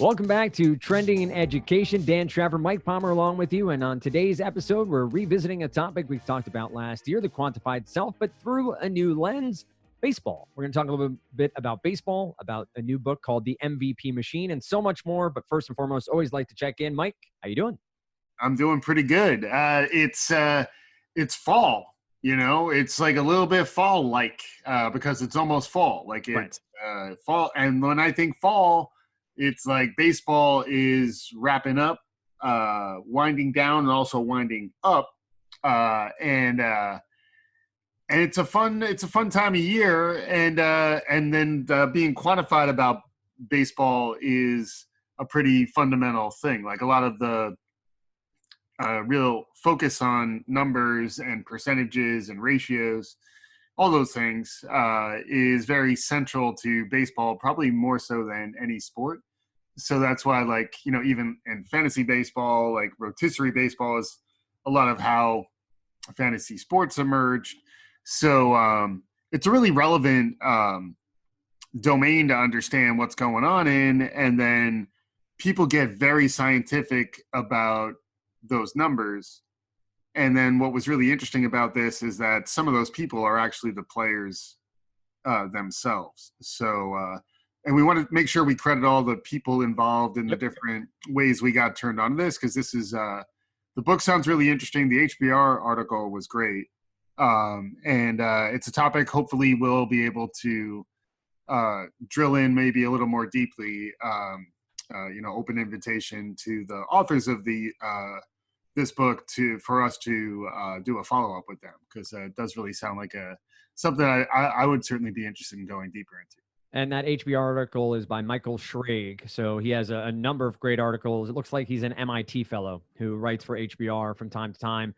Welcome back to Trending in Education. Dan, Trevor, Mike Palmer along with you. And on today's episode, we're revisiting a topic we talked about last year, the quantified self, but through a new lens, baseball. We're going to talk a little bit about baseball, about a new book called The MVP Machine, and so much more. But first and foremost, always like to check in. Mike, how you doing? I'm doing pretty good. It's fall, it's like a little bit fall-like because it's almost fall. Like it's fall. And when I think fall, it's like baseball is wrapping up, winding down, and also winding up. And it's a fun time of year. And then being quantified about baseball is a pretty fundamental thing. Like a lot of the real focus on numbers and percentages and ratios, all those things is very central to baseball, probably more so than any sport. So that's why, even in fantasy baseball, like rotisserie baseball is a lot of how fantasy sports emerged. So it's a really relevant domain to understand what's going on in. And then people get very scientific about those numbers. And then what was really interesting about this is that some of those people are actually the players themselves. So, and we want to make sure we credit all the people involved in the different ways we got turned on to this, because this is, the book sounds really interesting. The HBR article was great. And it's a topic hopefully we'll be able to drill in maybe a little more deeply, open invitation to the authors of this book for us to do a follow-up with them, because it does really sound like something I would certainly be interested in going deeper into. And that HBR article is by Michael Schrage. So he has a number of great articles. It looks like he's an MIT fellow who writes for HBR from time to time.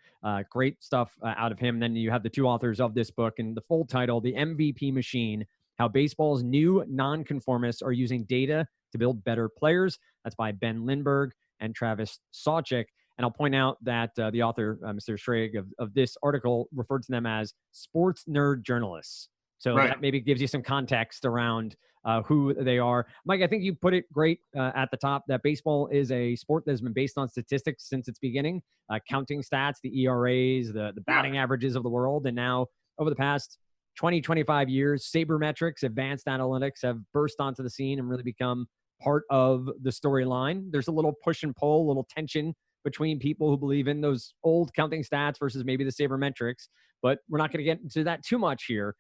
Great stuff out of him. Then you have the two authors of this book, and the full title, The MVP Machine, How Baseball's New Nonconformists Are Using Data to Build Better Players. That's by Ben Lindbergh and Travis Sawchik. And I'll point out that the author, Mr. Schrage, of this article referred to them as sports nerd journalists. So that maybe gives you some context around who they are. Mike, I think you put it great at the top, that baseball is a sport that has been based on statistics since its beginning, counting stats, the ERAs, the batting averages of the world. And now over the past 20, 25 years, sabermetrics, advanced analytics have burst onto the scene and really become part of the storyline. There's a little push and pull, a little tension between people who believe in those old counting stats versus maybe the sabermetrics, but we're not going to get into that too much here.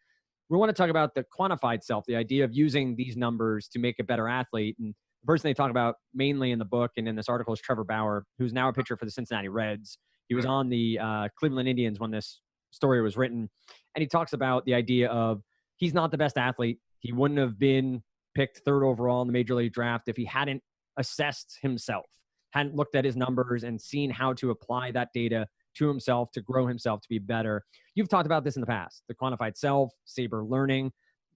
We want to talk about the quantified self, the idea of using these numbers to make a better athlete. And the person they talk about mainly in the book and in this article is Trevor Bauer, who's now a pitcher for the Cincinnati Reds. He was on the Cleveland Indians when this story was written. And he talks about the idea of he's not the best athlete. He wouldn't have been picked third overall in the Major League draft if he hadn't assessed himself, hadn't looked at his numbers and seen how to apply that data to himself, to grow himself, to be better. You've talked about this in the past, the quantified self, saber learning.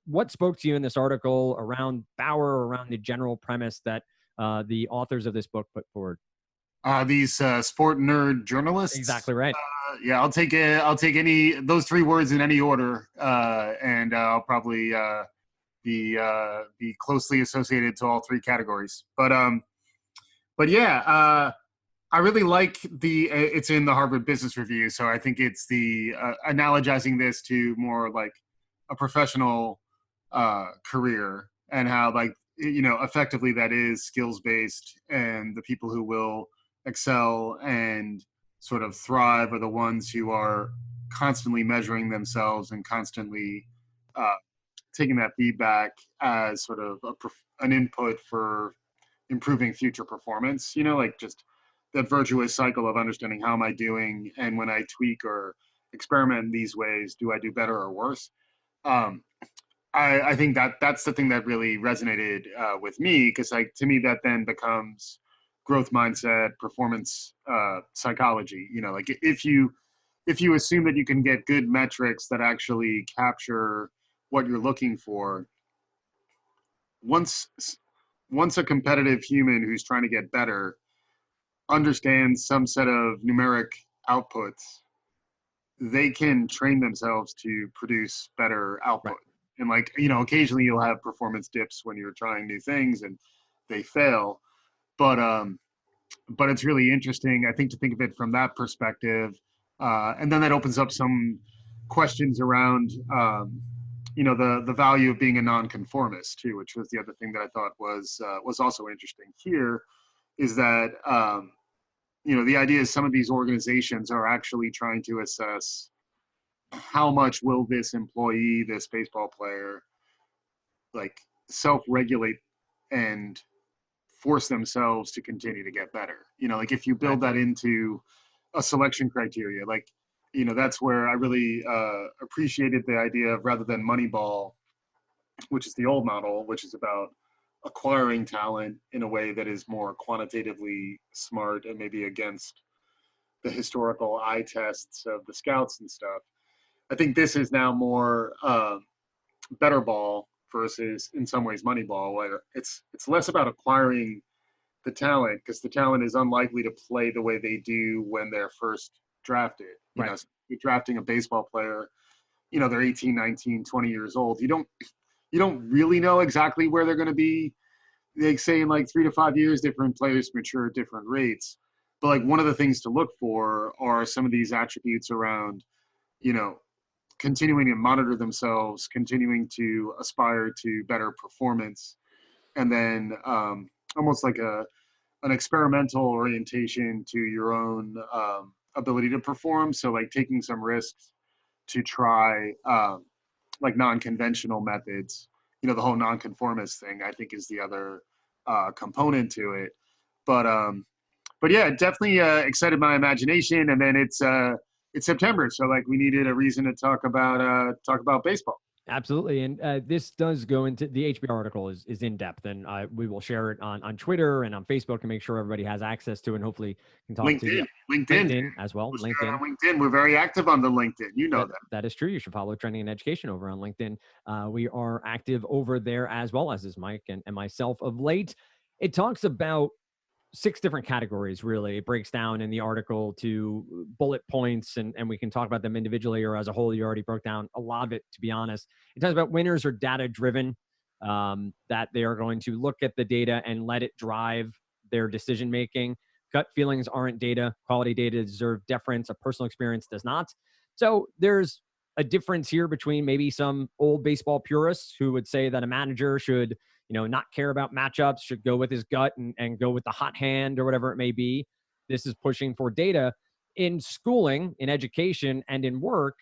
What spoke to you in this article around Bauer, around the general premise that the authors of this book put forward? These sport nerd journalists. Exactly right. I'll take any those three words in any order, and I'll probably be closely associated to all three categories. But yeah. I really like it's in the Harvard Business Review. So I think it's the analogizing this to more like a professional career, and how effectively that is skills-based, and the people who will excel and sort of thrive are the ones who are constantly measuring themselves and constantly taking that feedback as sort of an input for improving future performance, just that virtuous cycle of understanding how am I doing, and when I tweak or experiment in these ways, do I do better or worse? I think that's the thing that really resonated with me, because to me that then becomes growth mindset, performance psychology. If you assume that you can get good metrics that actually capture what you're looking for, once a competitive human who's trying to get better understands some set of numeric outputs, they can train themselves to produce better output. Right. And occasionally you'll have performance dips when you're trying new things and they fail. but it's really interesting, I think, to think of it from that perspective. And then that opens up some questions around, the value of being a nonconformist too, which was the other thing that I thought was also interesting here, is that the idea is some of these organizations are actually trying to assess how much will this employee, this baseball player, like self-regulate and force themselves to continue to get better. Like if you build that into a selection criteria, like, that's where I really appreciated the idea of, rather than Moneyball, which is the old model, which is about acquiring talent in a way that is more quantitatively smart and maybe against the historical eye tests of the scouts and stuff. I think this is now more Betterball versus, in some ways, Moneyball, where it's less about acquiring the talent, because the talent is unlikely to play the way they do when they're first drafted. So you're drafting a baseball player, they're 18, 19, 20 years old. You don't really know exactly where they're going to be. They say in like 3 to 5 years, different players mature at different rates. But like one of the things to look for are some of these attributes around, continuing to monitor themselves, continuing to aspire to better performance, and then almost like an experimental orientation to your own ability to perform. So like taking some risks to try like non-conventional methods. The whole nonconformist thing, I think, is the other component to it. But yeah, it definitely excited my imagination. And then it's September, so like we needed a reason to talk about baseball. Absolutely. And this does go into the HBR article is in depth, and we will share it on Twitter and on Facebook and make sure everybody has access to it, and hopefully can talk to LinkedIn as well. LinkedIn. We're very active on the LinkedIn. That is true. You should follow Trending in Education over on LinkedIn. We are active over there as well, as is Mike and myself of late. It talks about 6 different categories, really. It breaks down in the article to bullet points, and we can talk about them individually or as a whole. You already broke down a lot of it, to be honest. It talks about winners are data-driven, that they are going to look at the data and let it drive their decision-making. Gut feelings aren't data. Quality data deserve deference. A personal experience does not. So there's a difference here between maybe some old baseball purists who would say that a manager should not care about matchups, should go with his gut and go with the hot hand or whatever it may be. This is pushing for data. In schooling, in education, and in work,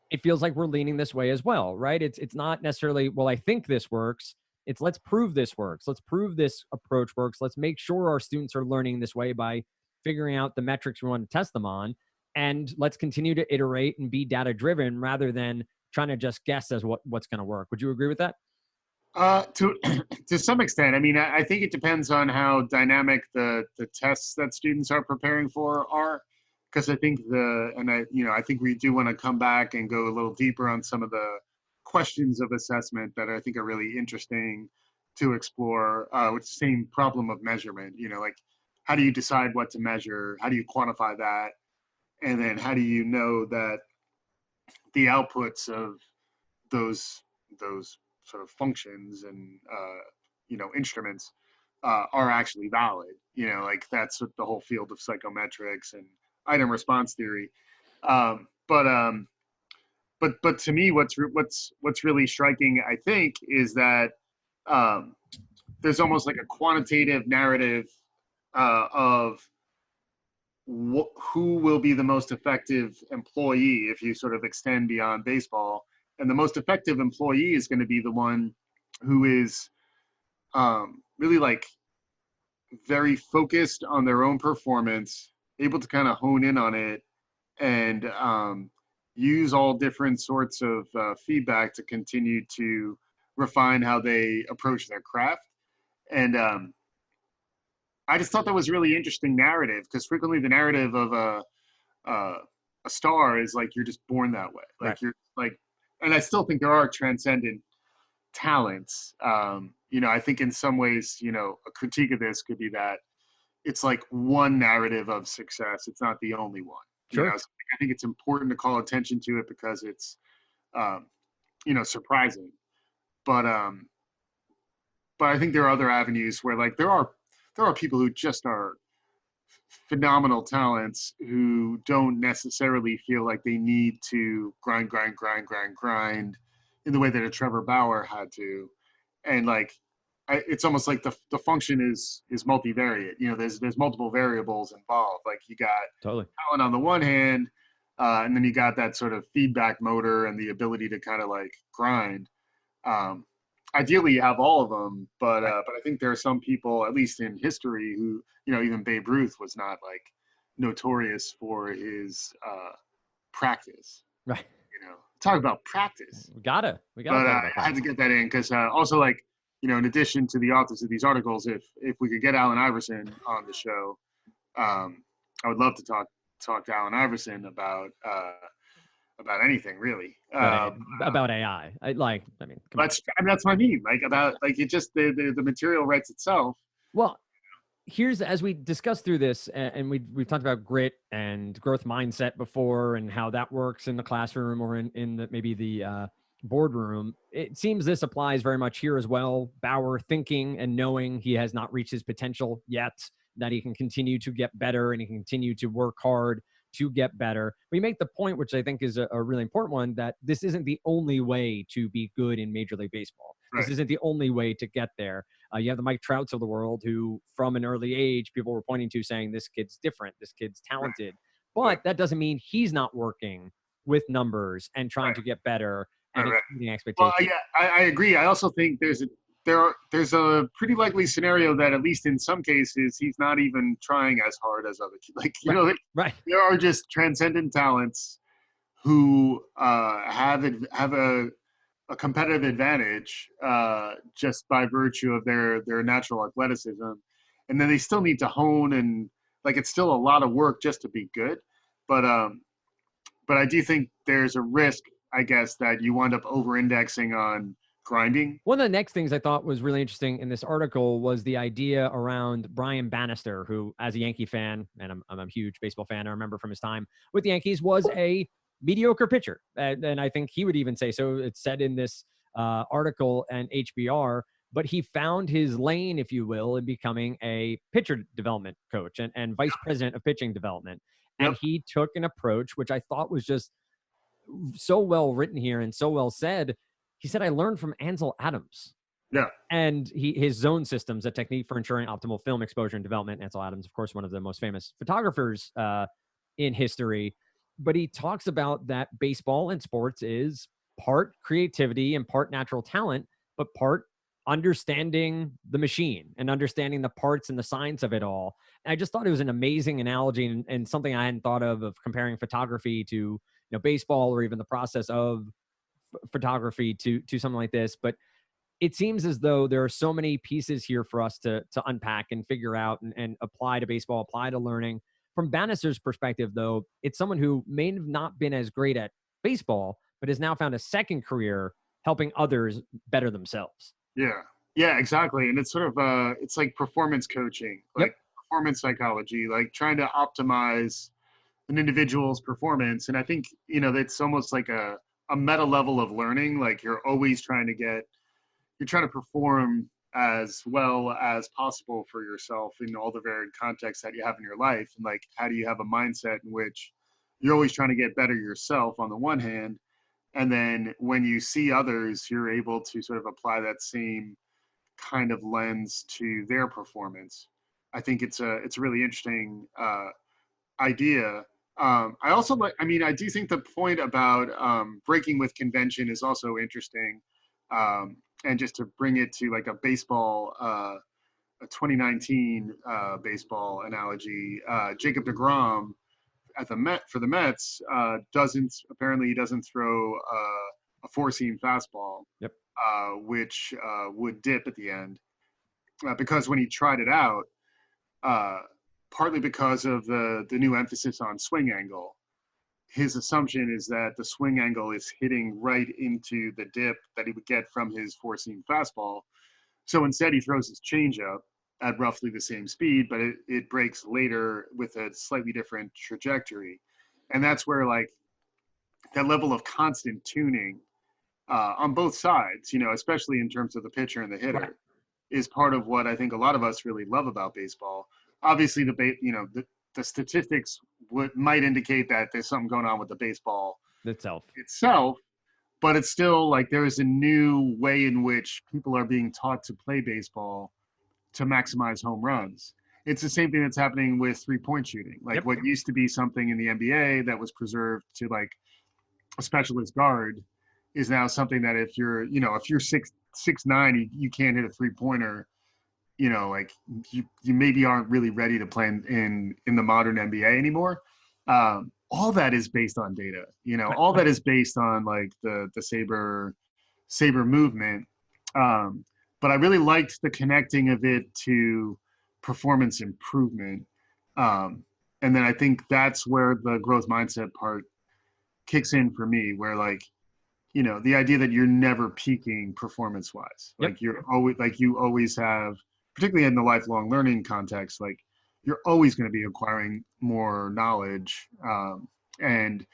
it feels like we're leaning this way as well, right? It's not necessarily, well, I think this works. It's let's prove this works. Let's prove this approach works. Let's make sure our students are learning this way by figuring out the metrics we want to test them on. And let's continue to iterate and be data-driven rather than trying to just guess as what's going to work. Would you agree with that? To some extent. I mean, I think it depends on how dynamic the tests that students are preparing for are, because I think I think we do want to come back and go a little deeper on some of the questions of assessment that I think are really interesting to explore, with the same problem of measurement. Like, how do you decide what to measure? How do you quantify that? And then how do you know that the outputs of those sort of functions and instruments are actually valid? Like that's what the whole field of psychometrics and item response theory. But to me, what's really striking, I think, is that there's almost like a quantitative narrative of who will be the most effective employee if you sort of extend beyond baseball. And the most effective employee is going to be the one who is really like very focused on their own performance, able to kind of hone in on it, and use all different sorts of feedback to continue to refine how they approach their craft. And I just thought that was really interesting narrative, because frequently the narrative of a star is like you're just born that way. Like You're like, and I still think there are transcendent talents. I think in some ways, a critique of this could be that it's like one narrative of success. It's not the only one. Sure. So I think it's important to call attention to it because it's, surprising. But I think there are other avenues where like there are there are people who just are phenomenal talents who don't necessarily feel like they need to grind in the way that a Trevor Bauer had to. And like, it's almost like the function is multivariate. You know, there's multiple variables involved. Like you got Totally. talent on the one hand, and then you got that sort of feedback motor and the ability to kind of like grind. Um, Ideally, you have all of them, but I think there are some people, at least in history, who, you know, even Babe Ruth was not like notorious for his practice. Right. You know, talk about practice. We gotta But talk I about had that. to get that in because also, like, you know, in addition to the authors of these articles, if we could get Allen Iverson on the show, I would love to talk to Allen Iverson about anything really. About AI. Come on. That's what I mean. Like about like it just the material writes itself. Well, here's, as we discussed through this, and we've talked about grit and growth mindset before, and how that works in the classroom or in the maybe the boardroom. It seems this applies very much here as well. Bauer thinking and knowing he has not reached his potential yet, that he can continue to get better and he can continue to work hard to get better. We make the point, which I think is a really important one, that this isn't the only way to be good in Major League Baseball. This Right. isn't the only way to get there. You have the Mike Trouts of the world who, from an early age, people were pointing to saying, this kid's different, this kid's talented. Right. But that doesn't mean he's not working with numbers and trying Right. to get better and Right. exceeding Well, expectations. yeah, I agree. I also think there's a pretty likely scenario that at least in some cases he's not even trying as hard as other kids. Like, you Right. know, like, Right. there are just transcendent talents who have a competitive advantage just by virtue of their natural athleticism, and then they still need to hone, and like it's still a lot of work just to be good. But but I do think there's a risk, I guess, that you wind up over-indexing on grinding. One of the next things I thought was really interesting in this article was the idea around Brian Bannister, who, as a Yankee fan, and I'm a huge baseball fan, I remember from his time with the Yankees, was a mediocre pitcher. And I think he would even say so. It's said in this article and HBR, but he found his lane, if you will, in becoming a pitcher development coach and vice president of pitching development. And Yep. he took an approach, which I thought was just so well written here and so well said. He said, I learned from Ansel Adams. Yeah. And his zone systems, a technique for ensuring optimal film exposure and development. Ansel Adams, of course, one of the most famous photographers in history. But he talks about that baseball and sports is part creativity and part natural talent, but part understanding the machine and understanding the parts and the science of it all. And I just thought it was an amazing analogy and something I hadn't thought of comparing photography to baseball, or even the process of photography to something like this. But it seems as though there are so many pieces here for us to unpack and figure out and apply to baseball, apply to learning. From Bannister's perspective, though, it's someone who may have not been as great at baseball, but has now found a second career helping others better themselves. Yeah. Yeah, exactly. And it's sort of it's like performance coaching, Yep. like performance psychology, like trying to optimize an individual's performance. And I think, you know, it's almost like a meta level of learning. Like you're always you're trying to perform as well as possible for yourself in all the varied contexts that you have in your life. And like, how do you have a mindset in which you're always trying to get better yourself on the one hand, and then when you see others, you're able to sort of apply that same kind of lens to their performance. I think it's a really interesting idea. I also like, I mean, I do think the point about breaking with convention is also interesting. And just to bring it to like a baseball, a 2019 baseball analogy, Jacob DeGrom at for the Mets apparently he doesn't throw a four-seam fastball, Yep. which would dip at the end because when he tried it out, uh, partly because of the new emphasis on swing angle, his assumption is that the swing angle is hitting right into the dip that he would get from his four-seam fastball. So instead, he throws his changeup at roughly the same speed, but it breaks later with a slightly different trajectory. And that's where like that level of constant tuning on both sides, you know, especially in terms of the pitcher and the Right. hitter, is part of what I think a lot of us really love about baseball. Obviously, the statistics might indicate that there's something going on with the baseball itself, but it's still like there is a new way in which people are being taught to play baseball to maximize home runs. It's the same thing that's happening with 3-point shooting. Like what used to be something in the NBA that was preserved to like a specialist guard is now something that if you're 6'9", you can't hit a 3-pointer. Like you maybe aren't really ready to play in the modern NBA anymore. All that is based on data. All that is based on like the saber movement. But I really liked the connecting of it to performance improvement. And then I think that's where the growth mindset part kicks in for me, where like, the idea that you're never peaking performance wise, like you always have, particularly in the lifelong learning context, like you're always going to be acquiring more knowledge. And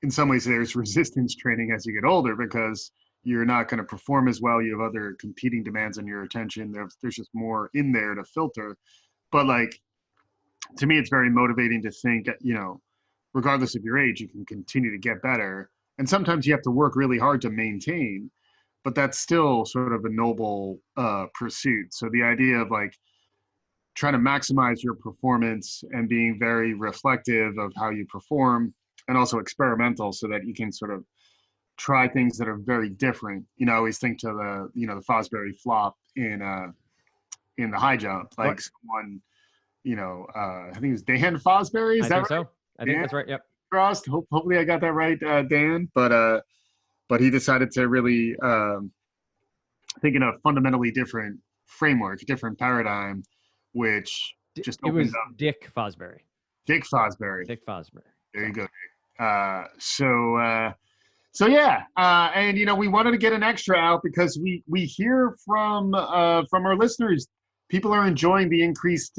in some ways there's resistance training as you get older because you're not going to perform as well. You have other competing demands on your attention. There's just more in there to filter. But like, to me, it's very motivating to think, regardless of your age, you can continue to get better. And sometimes you have to work really hard to maintain, but that's still sort of a noble pursuit. So the idea of like trying to maximize your performance and being very reflective of how you perform and also experimental so that you can sort of try things that are very different. I always think to the Fosbury flop in the high jump, like someone, I think it was Dan Fosbury. Is that right? So. I think that's right. Yep. Crossed. Hopefully I got that right, Dan. But he decided to really think in a fundamentally different framework, different paradigm, which just opened up. Dick Fosbury. Dick Fosbury. There you go. So yeah, and we wanted to get an extra out because we hear from our listeners, people are enjoying the increased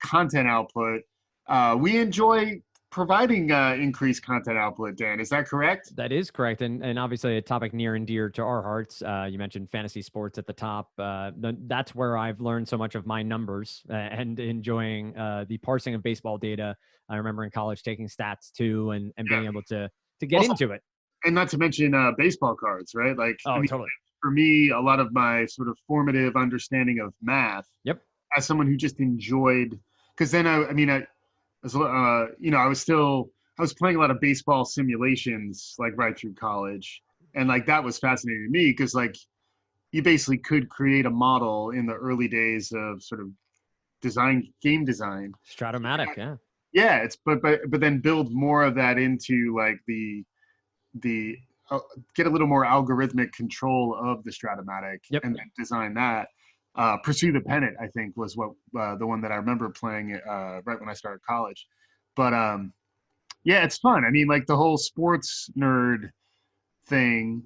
content output. We enjoy providing increased content output, Dan. Is that correct? That is correct. And obviously a topic near and dear to our hearts. You mentioned fantasy sports at the top. That's where I've learned so much of my numbers and enjoying the parsing of baseball data. I remember in college taking stats too and being able to get also, into it. And not to mention baseball cards, right? Like, totally. For me, a lot of my sort of formative understanding of math, as someone who just enjoyed, because then I was playing a lot of baseball simulations like right through college, and like that was fascinating to me because like you basically could create a model in the early days of sort of game design. Stratomatic, it's but then build more of that into like the get a little more algorithmic control of the Stratomatic and then design that. Pursue the Pennant, I think, was what the one that I remember playing right when I started college. But it's fun. I mean, like the whole sports nerd thing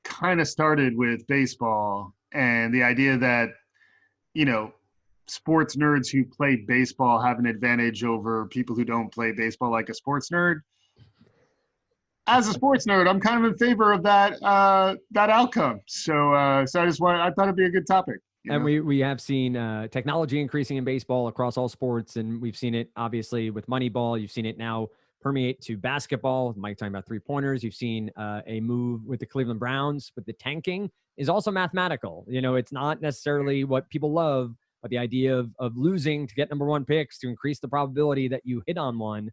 kind of started with baseball and the idea that, sports nerds who play baseball have an advantage over people who don't play baseball like a sports nerd. As a sports nerd, I'm kind of in favor of that outcome. So I thought it'd be a good topic. And we have seen technology increasing in baseball across all sports, and we've seen it obviously with Moneyball. You've seen it now permeate to basketball. Mike talking about 3-pointers. You've seen a move with the Cleveland Browns with the tanking is also mathematical. It's not necessarily what people love, but the idea of losing to get number 1 picks to increase the probability that you hit on one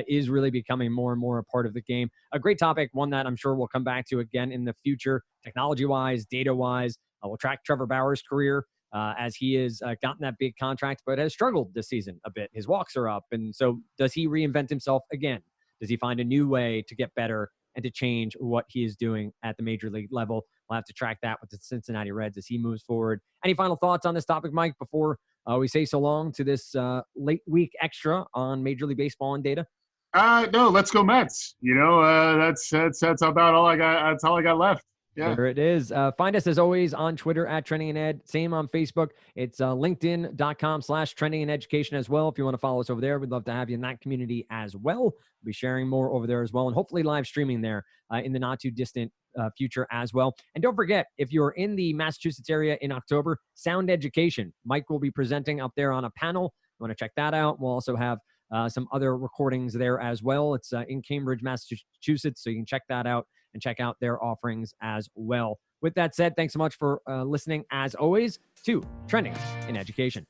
is really becoming more and more a part of the game. A great topic, one that I'm sure we'll come back to again in the future, technology-wise, data-wise. We'll track Trevor Bauer's career as he has gotten that big contract, but has struggled this season a bit. His walks are up. And so does he reinvent himself again? Does he find a new way to get better and to change what he is doing at the major league level? We'll have to track that with the Cincinnati Reds as he moves forward. Any final thoughts on this topic, Mike, before we say so long to this late week extra on Major League Baseball and data? No, let's go Mets. That's about all I got. That's all I got left. Yeah. There it is. Find us as always on Twitter at Trending in Ed. Same on Facebook. It's linkedin.com/trending in education as well. If you want to follow us over there, we'd love to have you in that community as well. We'll be sharing more over there as well, and hopefully live streaming there in the not too distant future as well. And don't forget, if you're in the Massachusetts area in October, Sound Education. Mike will be presenting up there on a panel. You want to check that out. We'll also have some other recordings there as well. It's in Cambridge, Massachusetts, so you can check that out and check out their offerings as well. With that said, thanks so much for listening, as always, to Trending in Education.